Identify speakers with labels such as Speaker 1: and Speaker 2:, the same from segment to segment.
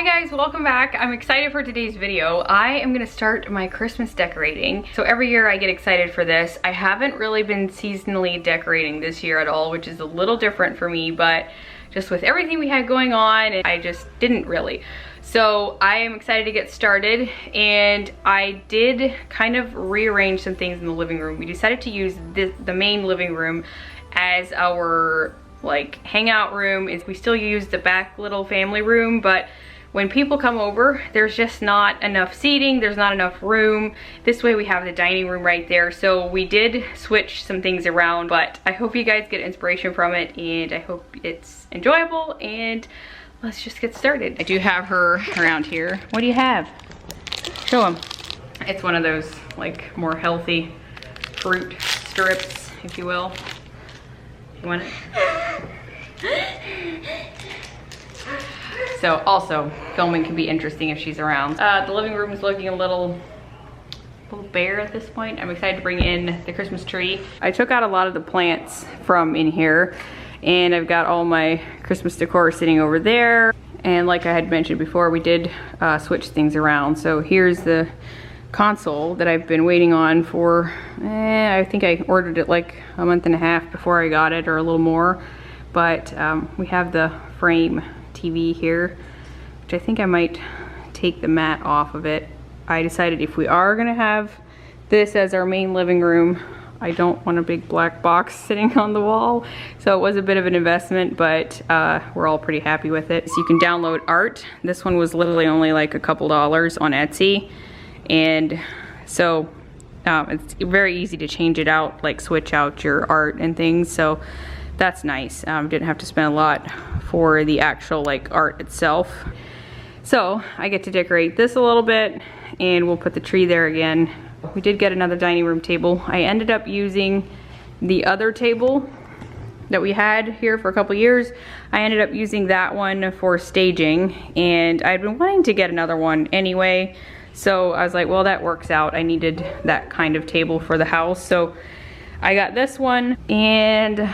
Speaker 1: Hi guys, welcome back. I'm excited for today's video. I am gonna start my Christmas decorating. So every year I get excited for this. I haven't really been seasonally decorating this year at all, which is a little different for me, but just with everything we had going on, I just didn't really. So I am excited to get started, and I did kind of rearrange some things in the living room. We decided to use the main living room as our like hangout room. We still use the back little family room, but when people come over, there's just not enough seating, there's not enough room. This way we have the dining room right there. So we did switch some things around, but I hope you guys get inspiration from it, and I hope it's enjoyable, and let's just get started. I do have her around here. What do you have? Show them. It's one of those like more healthy fruit strips, if you will. You want it? So also, filming can be interesting if she's around. The living room is looking a little bare at this point. I'm excited to bring in the Christmas tree. I took out a lot of the plants from in here, and I've got all my Christmas decor sitting over there. And like I had mentioned before, we did switch things around. So here's the console that I've been waiting on for, I think I ordered it like a month and a half before I got it, or a little more. But we have the frame TV here, which I think I might take the mat off of it. I decided if we are gonna have this as our main living room, I don't want a big black box sitting on the wall. So it was a bit of an investment, but we're all pretty happy with it. So you can download art. This one was literally only like a couple dollars on Etsy. And so it's very easy to change it out, like switch out your art and things. So that's nice. Didn't have to spend a lot for the actual like art itself. So I get to decorate this a little bit, and we'll put the tree there again. We did get another dining room table. I ended up using the other table that we had here for a couple years. I ended up using that one for staging, and I'd been wanting to get another one anyway. So I was like, well, that works out. I needed that kind of table for the house. So I got this one, and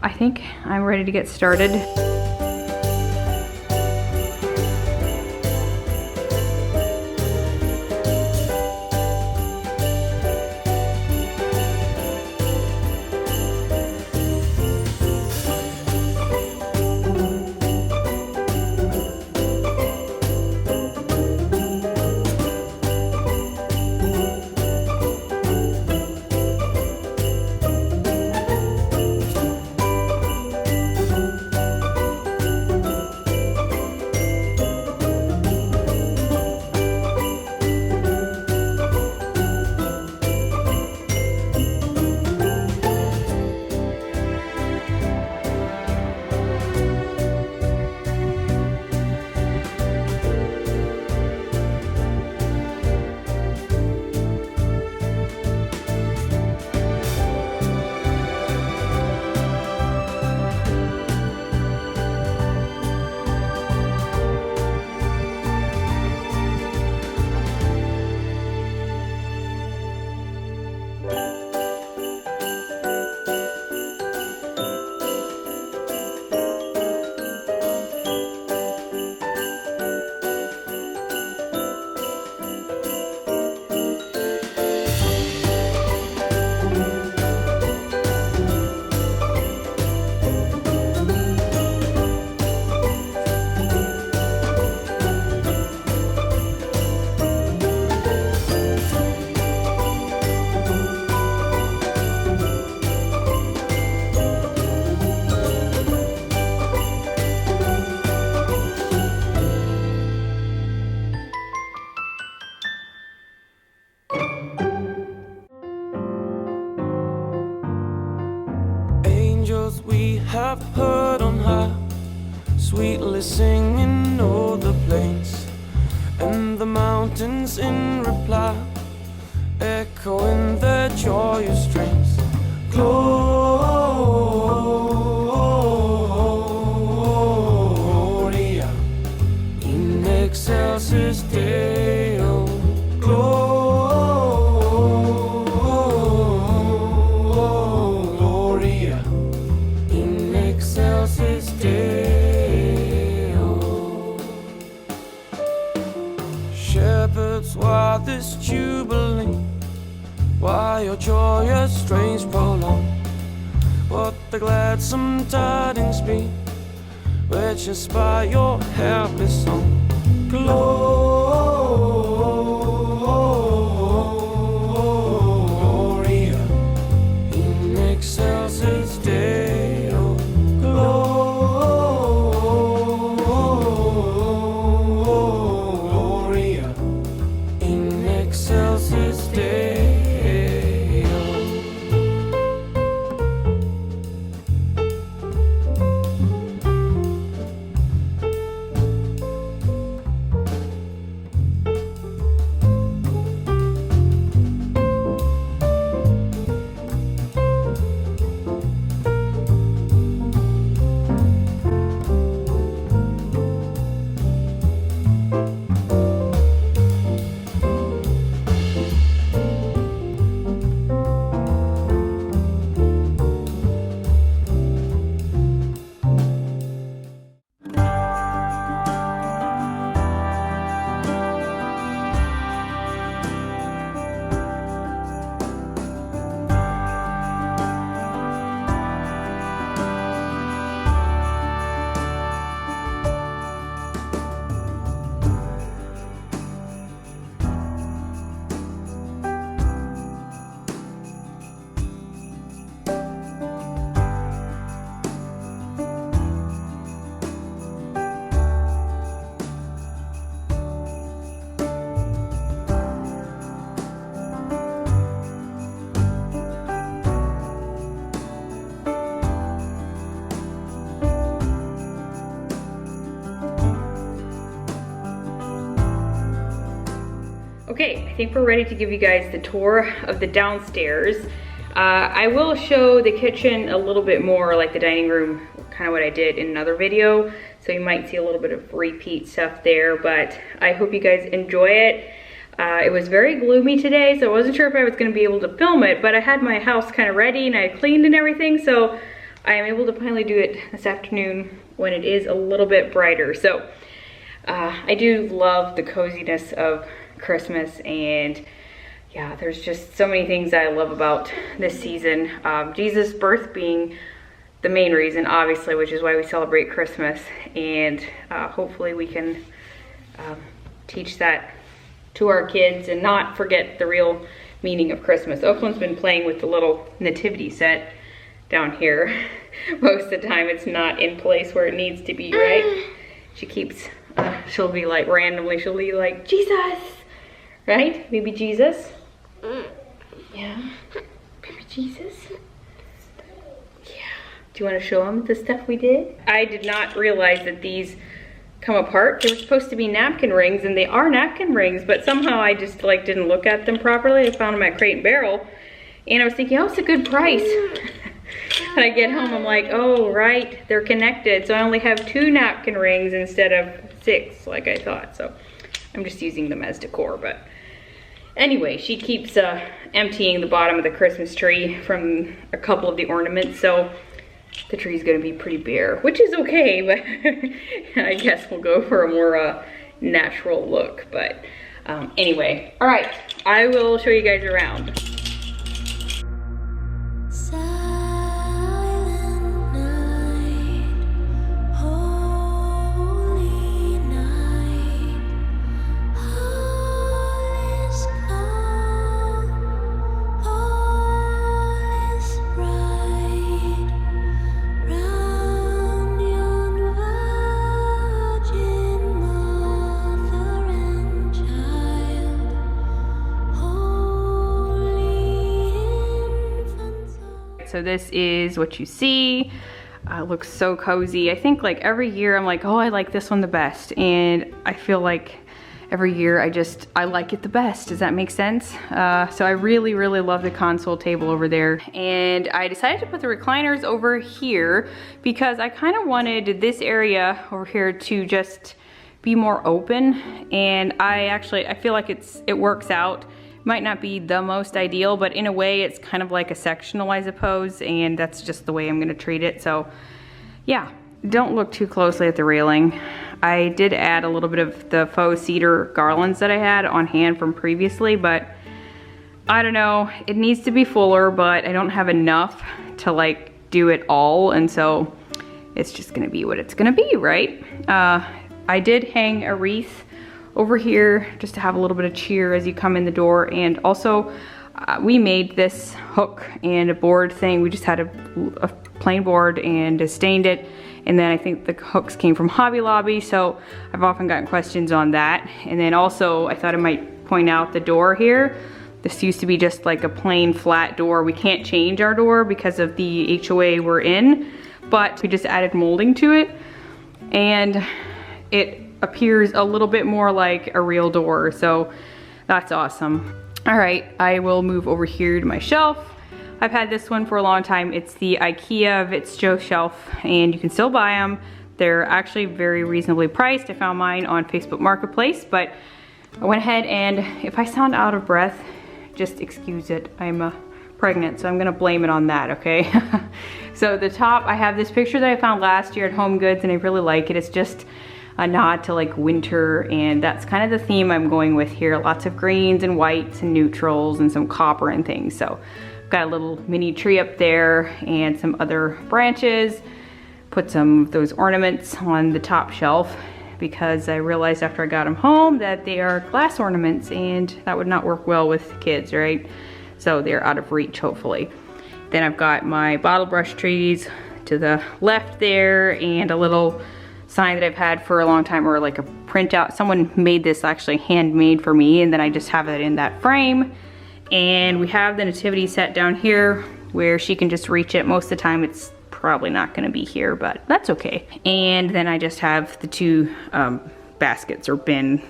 Speaker 1: I think I'm ready to get started.
Speaker 2: We have heard on high, sweetly singing o'er the plains, and the mountains in reply, echoing their joyous strains. Gloria in excelsis Deo. Gloria in excelsis Deo. shepherds, why this jubilee? Why your joyous strains prolong? What the gladsome tidings be, which inspire your happy song? Gloria in excelsis Deo. Gloria in excelsis Deo.
Speaker 1: Okay, I think we're ready to give you guys the tour of the downstairs. I will show the kitchen a little bit more, like the dining room, kind of what I did in another video. So you might see a little bit of repeat stuff there, but I hope you guys enjoy it. It was very gloomy today, so I wasn't sure if I was gonna be able to film it, but I had my house kind of ready and I cleaned and everything, so I am able to finally do it this afternoon when it is a little bit brighter. So I do love the coziness of Christmas, and yeah, there's just so many things that I love about this season. Jesus' birth being the main reason, obviously, which is why we celebrate Christmas, and hopefully we can teach that to our kids and not forget the real meaning of Christmas. Oakland's been playing with the little nativity set down here. Most of the time it's not in place where it needs to be, right? She keeps, she'll be like, randomly, she'll be like, Jesus, right? Baby Jesus. Yeah, baby Jesus. Yeah. Do you want to show them the stuff we did? I did not realize that these come apart. They were supposed to be napkin rings, and they are napkin rings, but somehow I just like didn't look at them properly. I found them at Crate and Barrel, and I was thinking, oh, it's a good price. And I get home, I'm like, oh, right, they're connected. So I only have 2 napkin rings instead of 6, like I thought. So I'm just using them as decor. But anyway, she keeps emptying the bottom of the Christmas tree from a couple of the ornaments. So the tree's gonna be pretty bare, which is okay, but I guess we'll go for a more natural look. But anyway, all right, I will show you guys around. So this is what you see. Looks so cozy. I think like every year I'm like, oh, I like this one the best. And I feel like every year I like it the best. Does that make sense? So I really, really love the console table over there. And I decided to put the recliners over here because I kind of wanted this area over here to just be more open. And I feel like it works out. Might not be the most ideal, but in a way it's kind of like a sectional, I suppose, and that's just the way I'm gonna treat it. So yeah, don't look too closely at the railing. I did add a little bit of the faux cedar garlands that I had on hand from previously, but I don't know, it needs to be fuller, but I don't have enough to like do it all, and so it's just gonna be what it's gonna be, right? I did hang a wreath over here just to have a little bit of cheer as you come in the door, and also we made this hook and a board thing. We just had a plain board and stained it, and then I think the hooks came from Hobby Lobby, so I've often gotten questions on that. And then also I thought I might point out the door here. This used to be just like a plain flat door. We can't change our door because of the HOA we're in, but we just added molding to it, and it appears a little bit more like a real door, so that's awesome. All right, I will move over here to my shelf. I've had this one for a long time. It's the Ikea Vittsjo shelf, and you can still buy them. They're actually very reasonably priced. I found mine on Facebook Marketplace, but I went ahead, and if I sound out of breath, just excuse it. I'm pregnant, so I'm gonna blame it on that, okay? So the top, I have this picture that I found last year at Home Goods, and I really like it. It's just a nod to like winter, and that's kind of the theme I'm going with here. Lots of greens and whites and neutrals and some copper and things. So I've got a little mini tree up there and some other branches. Put some of those ornaments on the top shelf because I realized after I got them home that they are glass ornaments, and that would not work well with kids, right? So they're out of reach, hopefully. Then I've got my bottle brush trees to the left there, and a little sign that I've had for a long time, or like a printout. Someone made this actually handmade for me, and then I just have it in that frame. And we have the nativity set down here where she can just reach it. Most of the time it's probably not gonna be here, but that's okay. And then I just have the two baskets or bins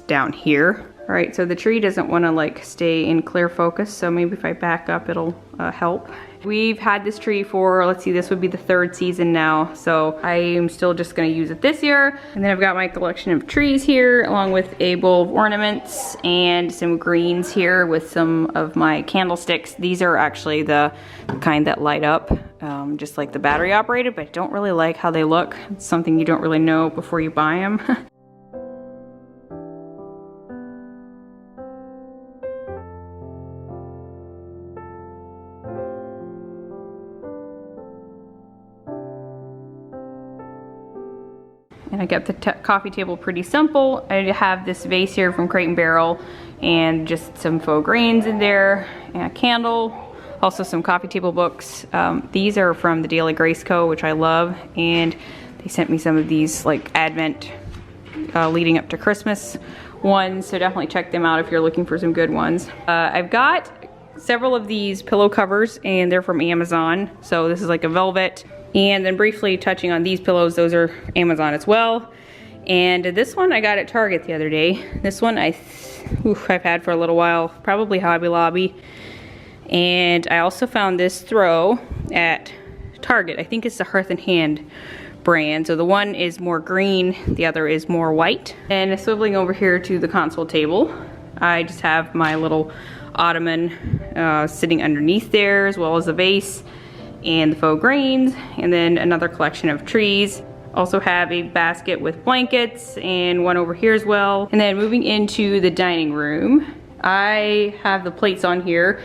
Speaker 1: down here. All right, so the tree doesn't wanna like stay in clear focus, so maybe if I back up, it'll help. We've had this tree for, let's see, this would be the 3rd season now, so I am still just gonna use it this year. And then I've got my collection of trees here, along with a bowl of ornaments and some greens here with some of my candlesticks. These are actually the kind that light up, just like the battery operated, but I don't really like how they look. It's something you don't really know before you buy them. And I kept the coffee table pretty simple. I have this vase here from Crate & Barrel, and just some faux greens in there, and a candle, also some coffee table books. These are from the Daily Grace Co., which I love, and they sent me some of these like Advent leading up to Christmas ones, so definitely check them out if you're looking for some good ones. I've got several of these pillow covers, and they're from Amazon. So this is like a velvet. And then briefly touching on these pillows, those are Amazon as well. And this one I got at Target the other day. This one I've had for a little while, probably Hobby Lobby. And I also found this throw at Target. I think it's the Hearth & Hand brand. So the one is more green, the other is more white. And swiveling over here to the console table, I just have my little ottoman sitting underneath there, as well as a vase and the faux greens, and then another collection of trees. Also have a basket with blankets and one over here as well. And then moving into the dining room, I have the plates on here.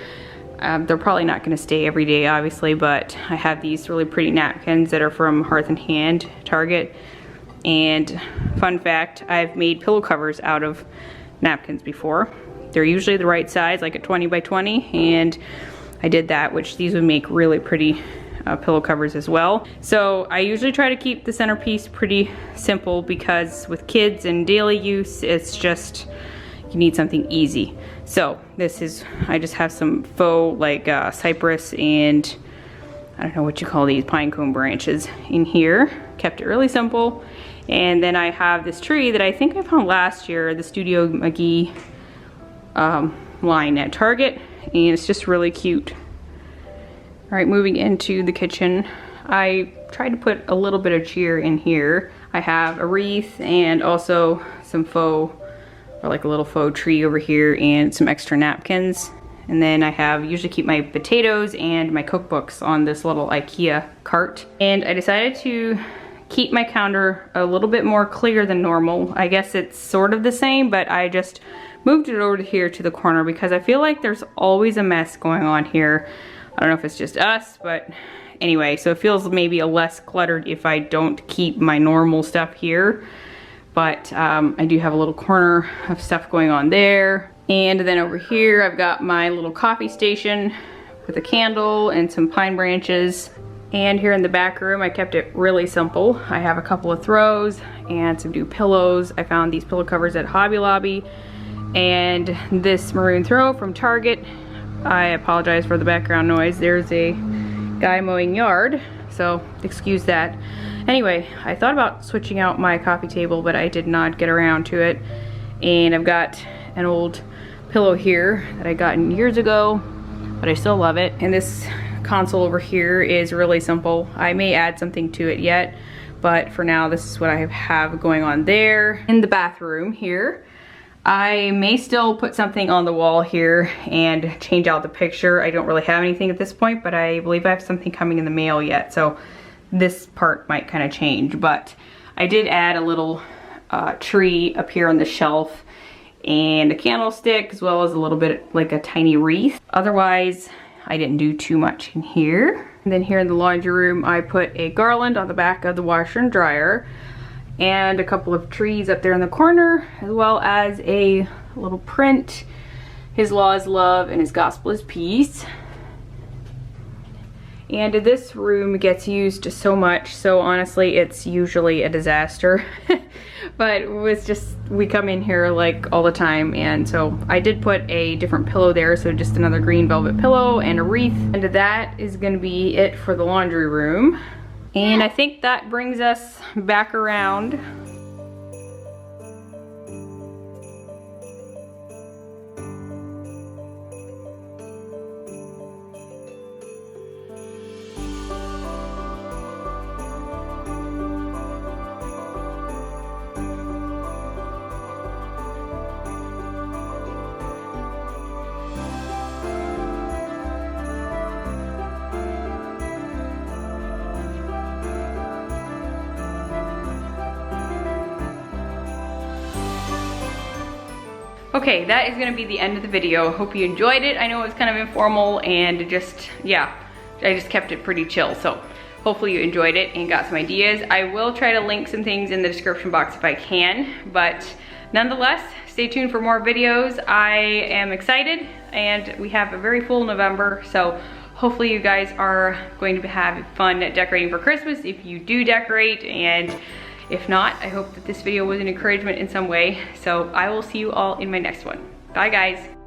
Speaker 1: They're probably not gonna stay every day, obviously, but I have these really pretty napkins that are from Hearth & Hand, Target. And fun fact, I've made pillow covers out of napkins before. They're usually the right size, like a 20 by 20, and I did that, which these would make really pretty pillow covers as well. So I usually try to keep the centerpiece pretty simple, because with kids and daily use, it's just, you need something easy. So this is, I just have some faux like cypress and I don't know what you call these, pine cone branches in here. Kept it really simple. And then I have this tree that I think I found last year, the Studio McGee line at Target. And it's just really cute. All right, moving into the kitchen, I tried to put a little bit of cheer in here. I have a wreath and also some faux, or like a little faux tree over here, and some extra napkins. And then I have, usually keep my potatoes and my cookbooks on this little Ikea cart. And I decided to keep my counter a little bit more clear than normal. I guess it's sort of the same, but I just moved it over here to the corner because I feel like there's always a mess going on here. I don't know if it's just us, but anyway, so it feels maybe a less cluttered if I don't keep my normal stuff here. But I do have a little corner of stuff going on there. And then over here, I've got my little coffee station with a candle and some pine branches. And here in the back room, I kept it really simple. I have a couple of throws and some new pillows. I found these pillow covers at Hobby Lobby and this maroon throw from Target. I apologize for the background noise. There's a guy mowing yard, so excuse that. Anyway, I thought about switching out my coffee table, but I did not get around to it. And I've got an old pillow here that I got years ago, but I still love it. And this console over here is really simple. I may add something to it yet, but for now, this is what I have going on there. In the bathroom here, I may still put something on the wall here and change out the picture. I don't really have anything at this point, but I believe I have something coming in the mail yet, so this part might kind of change. But I did add a little tree up here on the shelf and a candlestick, as well as a little bit like a tiny wreath. Otherwise, I didn't do too much in here. And then here in the laundry room, I put a garland on the back of the washer and dryer and a couple of trees up there in the corner, as well as a little print. His law is love and his gospel is peace. And this room gets used so much, so honestly, it's usually a disaster. But it was just, we come in here like all the time, and so I did put a different pillow there, so just another green velvet pillow and a wreath. And that is gonna be it for the laundry room. And I think that brings us back around. Okay, that is gonna be the end of the video. Hope you enjoyed it. I know it was kind of informal and just, yeah, I just kept it pretty chill. So hopefully you enjoyed it and got some ideas. I will try to link some things in the description box if I can, but nonetheless, stay tuned for more videos. I am excited and we have a very full November, so hopefully you guys are going to have fun decorating for Christmas if you do decorate, and if not, I hope that this video was an encouragement in some way. So I will see you all in my next one. Bye guys.